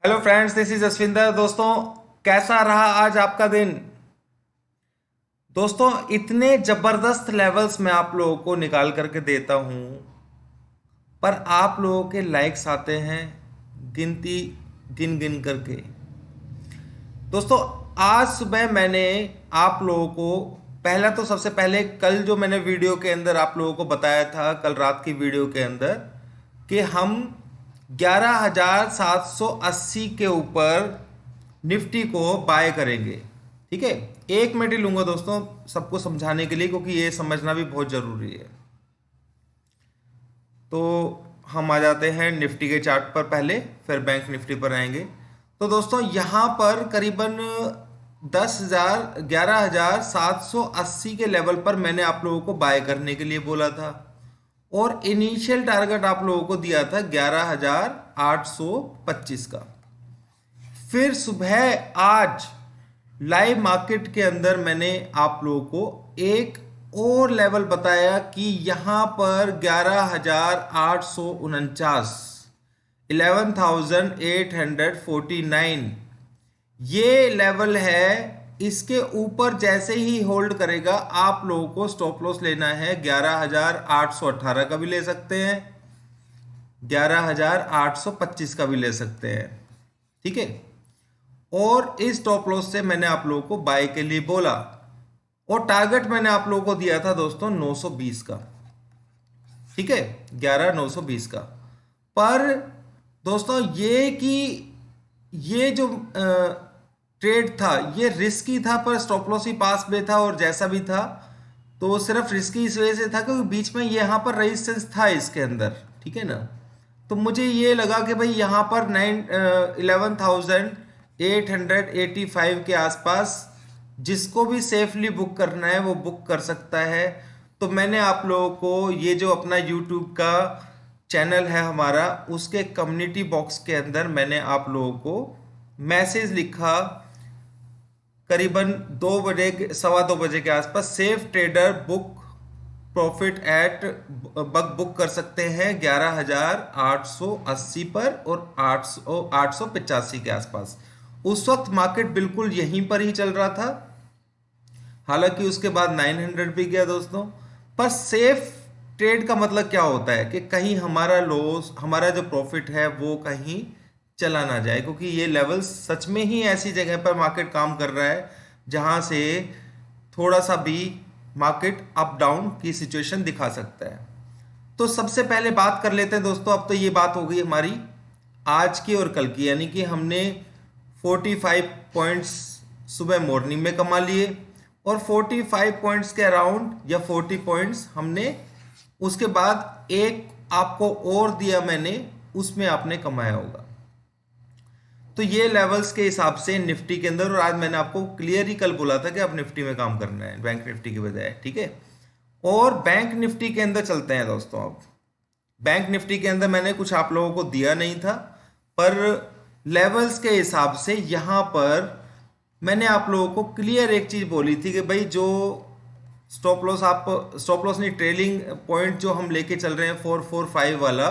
Hello friends, this is Jaswinder. दोस्तों, कैसा रहा आज आपका दिन? दोस्तों, इतने जबरदस्त लेवल्स मैं आप लोगों को निकाल करके देता हूं, पर आप लोगों के लाइक्स आते हैं गिनती गिन गिन करके। दोस्तों, आज सुबह मैंने आप लोगों को पहला तो सबसे पहले कल जो मैंने वीडियो के अंदर आप लोगों को बताया था, कल रात की वीडियो के अंदर, कि हम 11,780 के ऊपर निफ्टी को बाय करेंगे। ठीक है, 1 मिनट ही लूंगा दोस्तों सबको समझाने के लिए, क्योंकि ये समझना भी बहुत ज़रूरी है। तो हम आ जाते हैं निफ्टी के चार्ट पर पहले, फिर बैंक निफ्टी पर आएंगे। तो दोस्तों, यहाँ पर करीबन 11,780 के लेवल पर मैंने आप लोगों को बाय करने के लिए बोला था, और इनिशियल टारगेट आप लोगों को दिया था 11,825 का। फिर सुबह आज लाइव मार्केट के अंदर मैंने आप लोगों को एक और लेवल बताया कि यहां पर 11,849, 11,849 ये लेवल है। इसके ऊपर जैसे ही होल्ड करेगा आप लोगों को स्टॉप लॉस लेना है। 11,818 का भी ले सकते हैं, 11,825 का भी ले सकते हैं। ठीक है, और इस स्टॉप लॉस से मैंने आप लोगों को बाय के लिए बोला, और टारगेट मैंने आप लोगों को दिया था दोस्तों 920 का। ठीक है, 11,920 का। पर दोस्तों, ये जो ट्रेड था ये रिस्की था, पर स्टॉप लॉस ही पास में था, और जैसा भी था तो सिर्फ रिस्की इस वजह से था क्योंकि बीच में यहाँ पर रेजिस्टेंस था इसके अंदर। ठीक है ना, तो मुझे ये लगा कि भाई यहाँ पर 11,885 के आसपास जिसको भी सेफली बुक करना है वो बुक कर सकता है। तो मैंने आप लोगों को ये जो अपना यूट्यूब का चैनल है हमारा, उसके कम्युनिटी बॉक्स के अंदर मैंने आप लोगों को मैसेज लिखा करीबन 2 बजे, 2:15 के आसपास, safe trader book profit at buck book कर सकते हैं 11,880 पर और 885 के आसपास। उस वक्त मार्केट बिल्कुल यहीं पर ही चल रहा था, हालांकि उसके बाद 900 भी गया दोस्तों। पर सेफ ट्रेड का मतलब क्या होता है कि कहीं हमारा लॉस, हमारा जो प्रॉफिट है वो कहीं चला ना जाए, क्योंकि ये लेवल सच में ही ऐसी जगह पर मार्केट काम कर रहा है जहां से थोड़ा सा भी मार्केट अप डाउन की सिचुएशन दिखा सकता है। तो सबसे पहले बात कर लेते हैं दोस्तों। अब तो ये बात हो गई हमारी आज की और कल की, यानी कि हमने 45 पॉइंट्स सुबह मॉर्निंग में कमा लिए, और 45 पॉइंट्स के अराउंड या 40 पॉइंट्स हमने उसके बाद एक आपको और दिया मैंने, उसमें आपने कमाया होगा। तो ये लेवल्स के हिसाब से निफ्टी के अंदर, और आज मैंने आपको क्लियर ही कल बोला था कि आप निफ्टी में काम करना है बैंक निफ्टी के बजाय। ठीक है, और बैंक निफ्टी के अंदर चलते हैं दोस्तों। अब बैंक निफ्टी के अंदर मैंने कुछ आप लोगों को दिया नहीं था, पर लेवल्स के हिसाब से यहां पर मैंने आप लोगों को क्लियर एक चीज बोली थी कि भाई जो स्टॉप लॉस, आप स्टॉप लॉस नहीं, ट्रेलिंग पॉइंट जो हम लेके चल रहे हैं 445 वाला,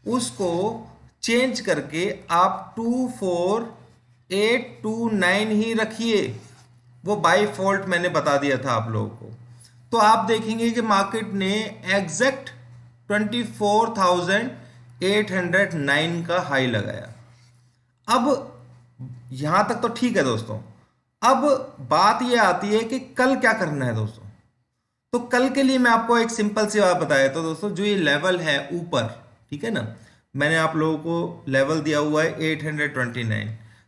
उसको चेंज करके आप 24829 ही रखिए। वो बाय फॉल्ट मैंने बता दिया था आप लोगों को। तो आप देखेंगे कि मार्केट ने एग्जैक्ट 24,809 का हाई लगाया। अब यहां तक तो ठीक है दोस्तों। अब बात यह आती है कि कल क्या करना है दोस्तों। तो कल के लिए मैं आपको एक सिंपल सी बात बताया तो दोस्तों, जो ये लेवल है ऊपर, ठीक है ना, मैंने आप लोगों को लेवल दिया हुआ है 829।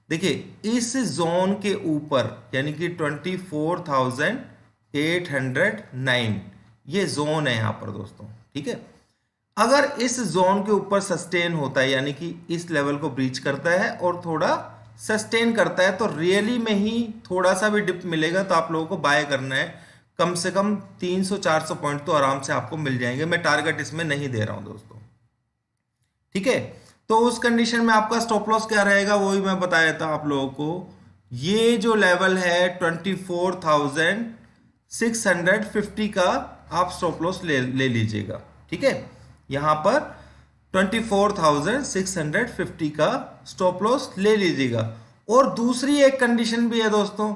देखिए इस जोन के ऊपर, यानी कि 24,809 ये जोन है यहां पर दोस्तों। ठीक है, अगर इस जोन के ऊपर सस्टेन होता है, यानी कि इस लेवल को ब्रीच करता है और थोड़ा सस्टेन करता है, तो रियली में ही थोड़ा सा भी डिप मिलेगा तो आप लोगों को बाय करना है। कम से कम 300-400 पॉइंट तो आराम से आपको मिल जाएंगे। मैं टारगेट इसमें नहीं दे रहा हूं दोस्तों। ठीक है, तो उस कंडीशन में आपका स्टॉप लॉस क्या रहेगा वो भी मैं बताया था आप लोगों को। ये जो लेवल है 24,650 का आप स्टॉप लॉस ले लीजिएगा। ठीक है, यहां पर 24,650 का स्टॉप लॉस ले लीजिएगा। और दूसरी एक कंडीशन भी है दोस्तों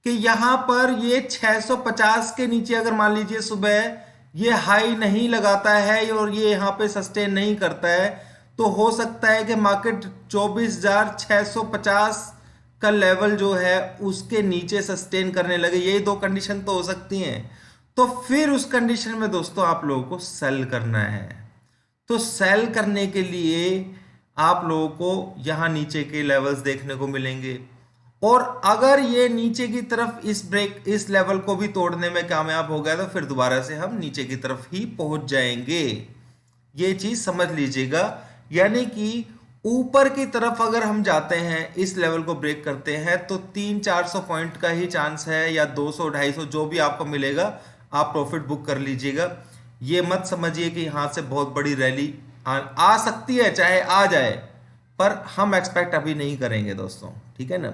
कि यहां पर ये 650 के नीचे अगर मान लीजिए सुबह ये हाई नहीं लगाता है और ये यहां पे सस्टेन नहीं करता है, तो हो सकता है कि मार्केट 24,650 का लेवल जो है उसके नीचे सस्टेन करने लगे। यही दो कंडीशन तो हो सकती हैं। तो फिर उस कंडीशन में दोस्तों आप लोगों को सेल करना है। तो सेल करने के लिए आप लोगों को यहां नीचे के लेवल्स देखने को मिलेंगे, और अगर ये नीचे की तरफ इस लेवल को भी तोड़ने में कामयाब हो गया तो फिर दोबारा से हम नीचे की तरफ ही पहुंच जाएंगे। ये चीज समझ लीजिएगा। यानी कि ऊपर की तरफ अगर हम जाते हैं, इस लेवल को ब्रेक करते हैं, तो 300-400 पॉइंट का ही चांस है, या 200-250 जो भी आपको मिलेगा आप प्रॉफिट बुक कर लीजिएगा। ये मत समझिए कि यहां से बहुत बड़ी रैली आ सकती है, चाहे आ जाए, पर हम एक्सपेक्ट अभी नहीं करेंगे दोस्तों, ठीक है ना।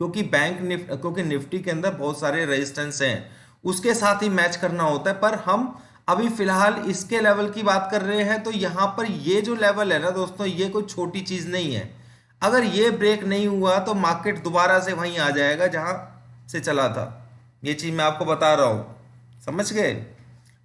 क्योंकि निफ्टी के अंदर बहुत सारे रेजिस्टेंस हैं, उसके साथ ही मैच करना होता है। पर हम अभी फिलहाल इसके लेवल की बात कर रहे हैं, तो यहां पर ये जो लेवल है ना दोस्तों, ये कोई छोटी चीज नहीं है। अगर ये ब्रेक नहीं हुआ तो मार्केट दोबारा से वहीं आ जाएगा जहां से चला था। ये चीज मैं आपको बता रहा हूं, समझ गए,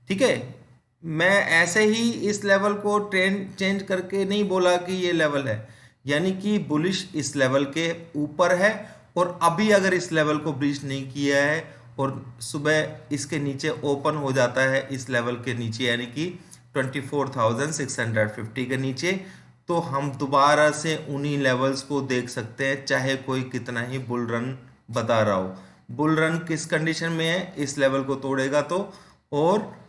ठीक है। मैं ऐसे ही इस लेवल को ट्रेंड चेंज करके नहीं बोला कि ये लेवल है, यानी कि बुलिश इस लेवल के ऊपर है, और अभी अगर इस लेवल को ब्रीच नहीं किया है और सुबह इसके नीचे ओपन हो जाता है इस लेवल के नीचे, यानी कि 24,650 के नीचे, तो हम दोबारा से उन्हीं लेवल्स को देख सकते हैं, चाहे कोई कितना ही बुल रन बता रहा हो। बुल रन किस कंडीशन में है, इस लेवल को तोड़ेगा तो, और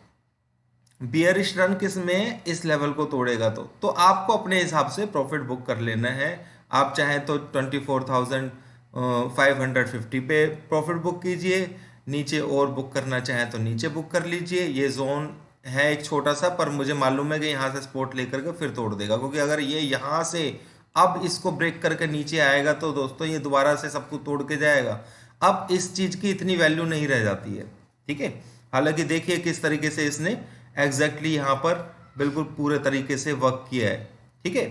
बियरिश रन किस में, इस लेवल को तोड़ेगा तो आपको अपने हिसाब से प्रॉफिट बुक कर लेना है। आप चाहें तो 24,550 पे प्रॉफिट बुक कीजिए, नीचे और बुक करना चाहें तो नीचे बुक कर लीजिए। ये जोन है एक छोटा सा, पर मुझे मालूम है कि यहाँ से सपोर्ट लेकर के फिर तोड़ देगा, क्योंकि अगर ये यहाँ से अब इसको ब्रेक करके नीचे आएगा तो दोस्तों ये दोबारा से सब कुछ तोड़ के जाएगा। अब इस चीज की इतनी वैल्यू नहीं रह जाती है, ठीक है। हालांकि देखिए किस तरीके से इसने एग्जैक्टली यहाँ पर बिल्कुल पूरे तरीके से वर्क किया है, ठीक है।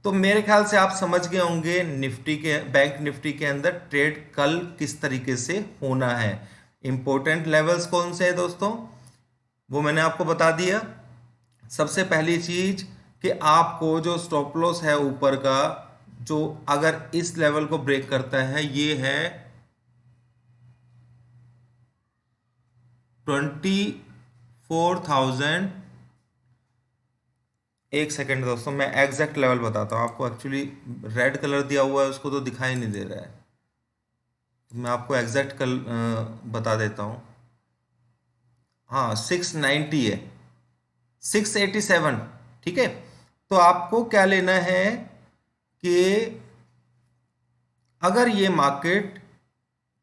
तो मेरे ख्याल से आप समझ गए होंगे बैंक निफ्टी के अंदर ट्रेड कल किस तरीके से होना है। इंपॉर्टेंट लेवल्स कौन से हैं दोस्तों, वो मैंने आपको बता दिया। सबसे पहली चीज कि आपको जो स्टॉप लॉस है ऊपर का, जो अगर इस लेवल को ब्रेक करता है, ये है 24,000। एक सेकेंड दोस्तों, मैं एग्जैक्ट लेवल बताता हूँ आपको। एक्चुअली रेड कलर दिया हुआ है, उसको तो दिखाई नहीं दे रहा है, तो मैं आपको एग्जैक्ट बता देता हूँ। हाँ 690 है, 687, ठीक है। तो आपको क्या लेना है कि अगर ये मार्केट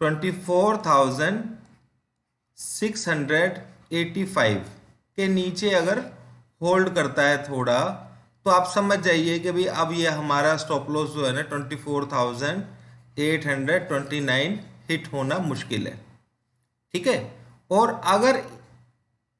24,685 के नीचे अगर होल्ड करता है थोड़ा, तो आप समझ जाइए कि भाई अब ये हमारा स्टॉप लॉस जो है ना 24,829 हिट होना मुश्किल है, ठीक है। और अगर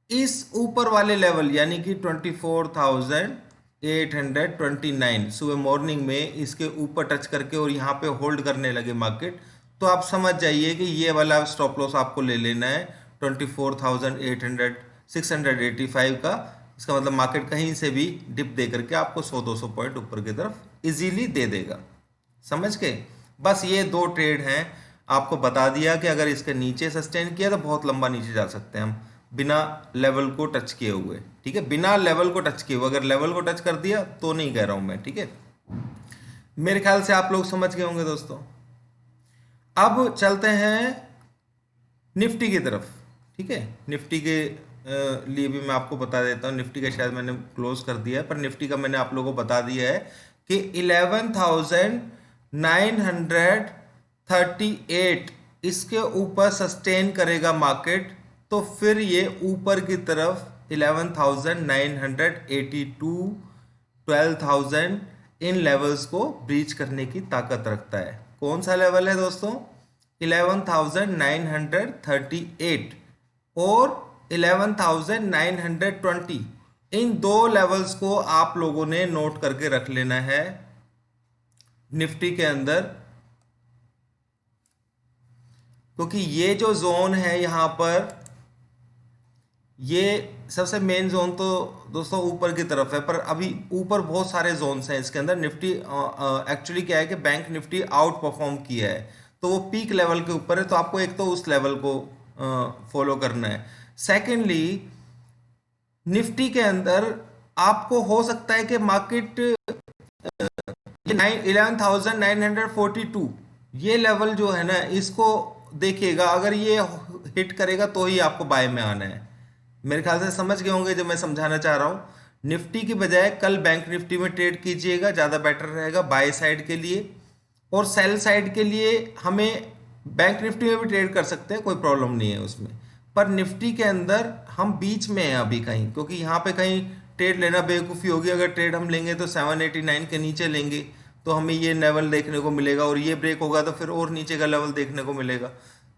इस ऊपर वाले लेवल यानी कि 24,829 सुबह मॉर्निंग में इसके ऊपर टच करके और यहाँ पे होल्ड करने लगे मार्केट, तो आप समझ जाइए कि ये वाला स्टॉप लॉस आपको ले लेना है 24,685 का। इसका मतलब मार्केट कहीं से भी डिप दे करके आपको 100-200 पॉइंट ऊपर की तरफ इजीली दे देगा, समझ के। बस ये दो ट्रेड हैं, आपको बता दिया कि अगर इसके नीचे सस्टेन किया तो बहुत लंबा नीचे जा सकते हैं हम बिना लेवल को टच किए हुए, ठीक है। बिना लेवल को टच किए हुए, अगर लेवल को टच कर दिया तो नहीं कह रहा हूं मैं, ठीक है। मेरे ख्याल से आप लोग समझ गए होंगे दोस्तों। अब चलते हैं निफ्टी की तरफ, ठीक है। निफ्टी के लिए भी मैं आपको बता देता हूँ। निफ्टी का शायद मैंने क्लोज कर दिया है, पर निफ्टी का मैंने आप लोगों को बता दिया है कि 11,938 इसके ऊपर सस्टेन करेगा मार्केट, तो फिर ये ऊपर की तरफ 11,982 12,000 इन लेवल्स को ब्रीच करने की ताकत रखता है। कौन सा लेवल है दोस्तों, 11,938 और 11,920 इन दो लेवल्स को आप लोगों ने नोट करके रख लेना है निफ्टी के अंदर, क्योंकि ये जो जोन है यहां पर, ये सबसे मेन जोन तो दोस्तों ऊपर की तरफ है, पर अभी ऊपर बहुत सारे जोन्स हैं इसके अंदर। निफ्टी एक्चुअली क्या है कि बैंक निफ्टी आउट परफॉर्म किया है, तो वो पीक लेवल के ऊपर है, तो आपको एक तो उस लेवल को फॉलो करना है। सेकेंडली निफ्टी के अंदर आपको हो सकता है कि मार्केट 11,942 ये लेवल जो है ना, इसको देखिएगा, अगर ये हिट करेगा तो ही आपको बाय में आना है। मेरे ख्याल से समझ गए होंगे जो मैं समझाना चाह रहा हूं। निफ्टी की बजाय कल बैंक निफ्टी में ट्रेड कीजिएगा, ज़्यादा बेटर रहेगा बाय साइड के लिए। और सेल साइड के लिए हमें बैंक निफ्टी में भी ट्रेड कर सकते हैं, कोई प्रॉब्लम नहीं है उसमें, पर निफ्टी के अंदर हम बीच में हैं अभी कहीं, क्योंकि यहाँ पे कहीं ट्रेड लेना बेवकूफ़ी होगी। अगर ट्रेड हम लेंगे तो 789 के नीचे लेंगे, तो हमें ये लेवल देखने को मिलेगा, और ये ब्रेक होगा तो फिर और नीचे का लेवल देखने को मिलेगा।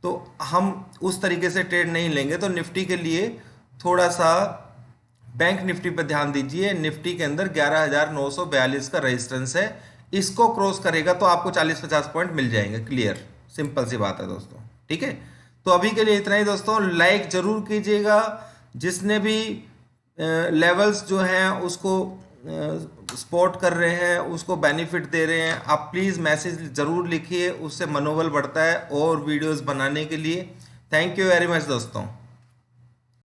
तो हम उस तरीके से ट्रेड नहीं लेंगे। तो निफ्टी के लिए थोड़ा सा बैंक निफ्टी पर ध्यान दीजिए। निफ्टी के अंदर 11,942 का रेजिस्टेंस है, इसको क्रॉस करेगा तो आपको 40-50 पॉइंट मिल जाएंगे। क्लियर, सिंपल सी बात है दोस्तों, ठीक है। तो अभी के लिए इतना ही दोस्तों, लाइक जरूर कीजिएगा। जिसने भी लेवल्स जो हैं उसको सपोर्ट कर रहे हैं, उसको बेनिफिट दे रहे हैं, आप प्लीज़ मैसेज ज़रूर लिखिए, उससे मनोबल बढ़ता है और वीडियोस बनाने के लिए। थैंक यू वेरी मच दोस्तों।